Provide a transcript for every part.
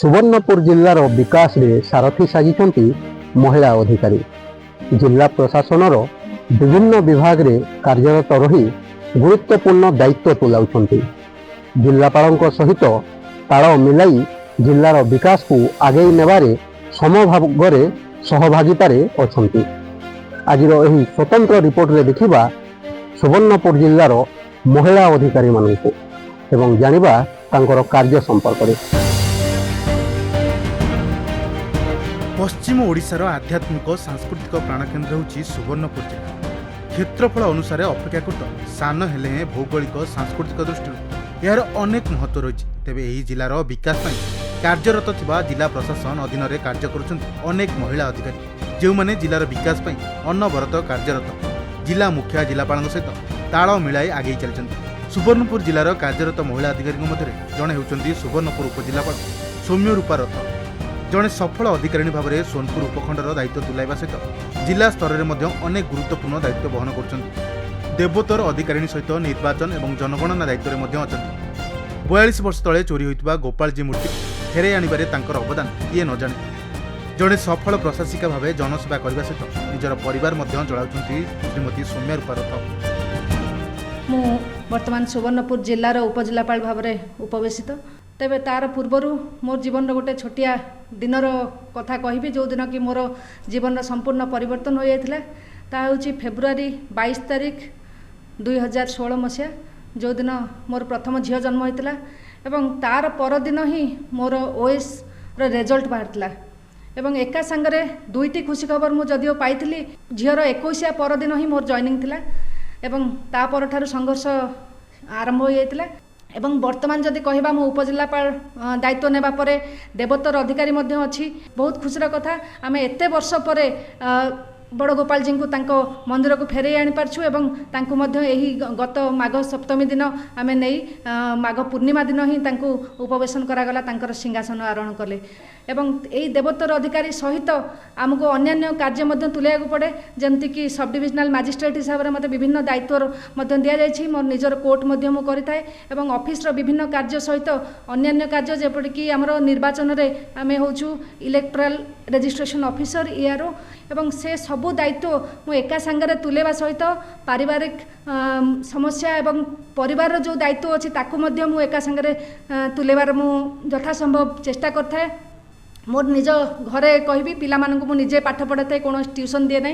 सुवर्णपुर जिल्लार विकास रे सारथी साजिଛନ୍ତି महिला अधिकारी। जिला प्रशासन विभिन्न विभाग रे कार्यरत रही गुरुत्वपूर्ण दायित्व तुलाउछन्ति। जिलापालक सहित ताल मिलाई जिलार विकास को आगे नेबारे समभागरे सहभागितार अछन्ति। आजिर एही स्वतंत्र रिपोर्ट रे देखिबा सुवर्णपुर जिल्लार महिला अधिकारी मानकु एवं जानिबा तांकर कार्य संपर्क रे। पश्चिम ओडिशार आध्यात्मिक सांस्कृतिक प्राणकेन्द्र होची सुवर्णपुर जिला। क्षेत्रफल अनुसार अपेक्षाकृत सान हेले भौगोलिक सांस्कृतिक दृष्टि यार अनेक महत्व रही। तेबे यही जिलार विकास में कार्यरत थिबा जिला प्रशासन अधीन में कार्य करुछन्ति अनेक महिला अधिकारी जो माने जिलार विकास में अनवरत कार्यरत। जिला मुखिया जिलापाल सहित ताल मिलाई आगे चलछन्ति। सुवर्णपुर जिलार कार्यरत महिला अधिकारी मध्य जड़े होउछन्ति सुवर्णपुर उपजिलापाल सौम्य रूपा रथ। जड़े सफल अधिकारी भाव में सोनपुर उपखंडर दायित्व तुलाइबा सहित जिला स्तर में अनेक गुरुत्वपूर्ण दायित्व बहन कर। देवोत्तर अधिकारी सहित निर्वाचन और जनगणना दायित्व में अच्छा। 42 वर्ष तले चोरी होता गोपालजी मूर्ति फेरे आनिबारे तांकर अवदान किए न जाने। जड़े सफल प्रशासिका भाव जनसेवा करने सहित निजर परिवार चलाउछन्ति श्रीमती सौम्या रूपा रथ। मु वर्तमान सुवर्णपुर जिलार उपजिलापाल भाव में उपवेशित। तेबे तार पूर्वर मोर जीवन गोटे छोटिया दिनर कथा कहि जो दिन कि मोर जीवन संपूर्ण परिवर्तन हो जाता ता हूँ फेब्रुआरी 22 तारिख 2016 मसीहा जो दिन मोर प्रथम झील जन्म होता एवं तार परदिन ही मोर ओएस रिजल्ट बाहर एवं एका संगरे दुईटी खुशी खबर मु जदिओ पाई झीर 21 परदिन ही मोर जॉइनिंग थिला एवं ता परठारु संघर्ष आरंभ हो जाता। एवं वर्तमान जदि कहबा मो उपजिलापाल दायित्व नेबा परे देवोत्तर अधिकारी मध्य अछि। बहुत खुशीर कथा आमे एते वर्ष परे बड़ गोपाल जी को तांको मंदिर को फेरे आनी पारछु एवं तांको मध्य एही गत माघ सप्तमी दिन आमे नै माघ पूर्णिमा दिन ही तांको उपवेशन करागला तांकर सिंहासन आरोहण कले एवं एही देवोत्तर अधिकारी सहित आमको अन्य कार्य मध्य तुलेयाको पड़े जमती कि सब डिविजनल मजिस्ट्रेट हिसाब से मते विभिन्न दायित्व मध्य दिया जायछि। मोर निजर कोर्ट मध्य मु करिथाय एवं ऑफिस रो विभिन्न कार्य सहित अन्य कार्य जेपरि कि हमरो निर्वाचन रे आमे होछु इलेक्टोरल रजिस्ट्रेशन ऑफिसर ईआरओ एवं से सबु दायित्व मु एका संगरे तुलेबा सहित पारिवारिक समस्या एवं परिवार जो दायित्व अछि ताकू मध्य मु एका संगरे तुलेबार मु यथासंभव चेष्टा करथाय। मोर निज घरे कहबी पिला मानकु मु निजे पाठ पढ़ाए कौन ट्यूशन दिए ना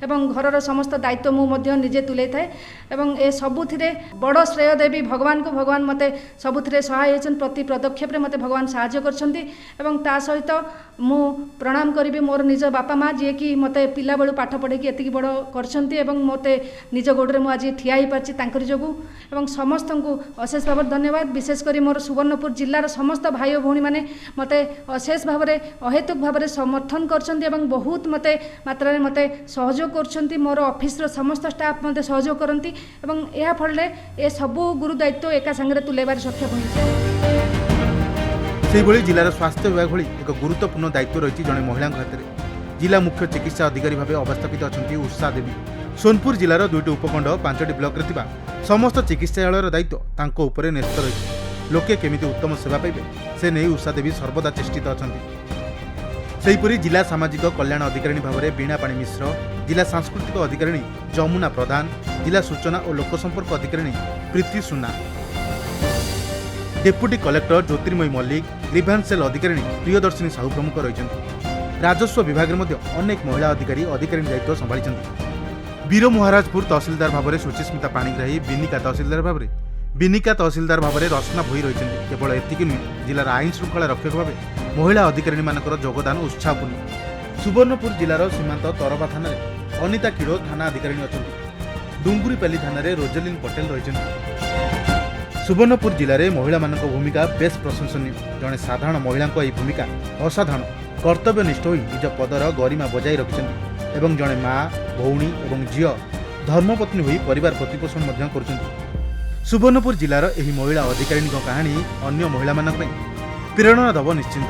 एवं घरर समस्त दायित्व मु मध्य निजे तुले थाए एवं ए सबुथिरे बड़ श्रेय देवी भगवान को। भगवान मते सबुथिरे सहाय होछन प्रति पदक्षेप रे मते भगवान सहाय्य करछन्ती एवं ता सहित मु प्रणाम करिबी मोर निज बापा माँ जे कि मते पिला बेलु पाठ पढ़े कि एतिकी बड़ करछन्ती एवं मते निज गोडरे मु आज ठिया ही पारछि तांकरी जोगु एवं समस्त को अशेष भाव धन्यवाद। विशेष करी मोर सुवर्णपुर जिल्लार समस्त भाई भौणी माने मते अशेष भाव अहेतुक भाव में समर्थन करछन्ती एवं बहुत मते मात्रा रे मते सहयोग करछन्ती। मोर ऑफिस रो समस्त स्टाफ मते सहयोग करन्ती एवं एहा फलले ए सबु गुरु दायित्व एका संगरे तुलेबार सक्षम होइछि। सेहिभଳି जिलार स्वास्थ्य विभाग भଳି एक गुरुत्वपूर्ण दायित्व रही जड़े महिला हाथ में। जिला मुख्य चिकित्सा अधिकारी भाव अवस्थापित अच्छा उषा देवी। सोनपुर जिलार 2टी उपखंड 5टी ब्लॉक रे थिबा समस्त चिकित्सालयर दायित्व तांको उपरे न्यस्त रही। लोके केमिति उत्तम सेवा पाइबे से नहीं उषा देवी सर्वदा चेष्टित अछंती। सेहिपरि जिला सामाजिक कल्याण अधिकारी भाव में बीणा पाणी मिश्र, जिला सांस्कृतिक अधिकारी जमुना प्रधान, जिला सूचना और लोकसंपर्क अधिकारी प्रीति सुना, डेप्यूटी कलेक्टर ज्योतिर्मयी मल्लिक, ग्रीभांस सेल अधिकारी प्रियदर्शिनी साहू प्रमुख रही। राजस्व विभाग में अनेक महिला अधिकारी दायित्व संभाली। वीर महाराजपुर तहसिलदार भाव में सुचिस्मिता पाणिग्राही, बिनिका तहसिलदार भाव में रचना भोई रही। केवल एतिक नुहे जिलार आईन श्रृंखला रक्षक भाव महिला अधिकारी मानकर योगदान उत्साहपूर्ण। सुवर्णपुर जिलार सीमांत तरबा थाना अनिता किड़ो थाना अधिकारी अच्छा। डुंगुरीपाली थाना रोजलिन पटेल रही। सुवर्णपुर जिले में महिला भूमिका बेस प्रशंसनीय। जड़े साधारण महिला भूमिका असाधारण कर्तव्यनिष्ठ होई निज पदर गरिमा बजाई रखिछन्ति एवं जड़े माँ भौणी और झील धर्मपत्नी होई परिवार प्रतिपोषण कर। सुवर्णपुर जिलार एही महिला अधिकारी कहानी अन्य महिला प्रेरणा दब निश्चिंत।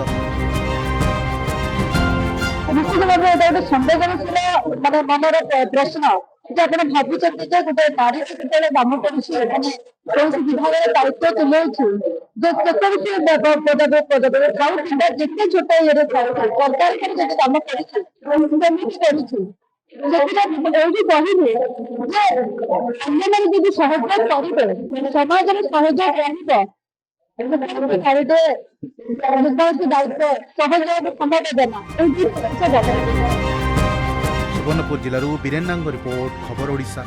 निश्चित भाव गोटे संवेदनशील माने मनर प्रश्न ଯେ ଆପଣ ଭାବୁଛନ୍ତି ଯେ ଗୋଟେ ନାରୀ ଯେତେବେଳେ କାମ କରୁଛି ମାନେ କୌଣସି ବିଭାଗର ଦାୟିତ୍ୱ ତୁଲାଉଛି ଯେ ଯେକୌଣସି ପଦବୀ ଥାଉ କିମ୍ବା ଯେତେ ଛୋଟ ଇଏରେ ଥାଉ ସରକାରଙ୍କର ଯଦି କାମ କରିଛି ସେମିତି କରୁଛି ସେଥିରେ ଏଇଠି କହିବେ ଯେ ଅନ୍ୟମାନେ ଯଦି ସହଯୋଗ କରିବେ ସମାଜରେ ସହଯୋଗ ରହିବ ନାରୀଟେ ଯେକୌଣସି ଦାୟିତ୍ୱ ସହଯୋଗ ସମବେଦନା ଏଇଠି ସୁବର୍ଣ୍ଣପୁର ଜିଲ୍ଲାରୁ ବୀରେନ୍ନାଙ୍କ ରିପୋର୍ଟ, ଖବର ଓଡ଼ିଶା।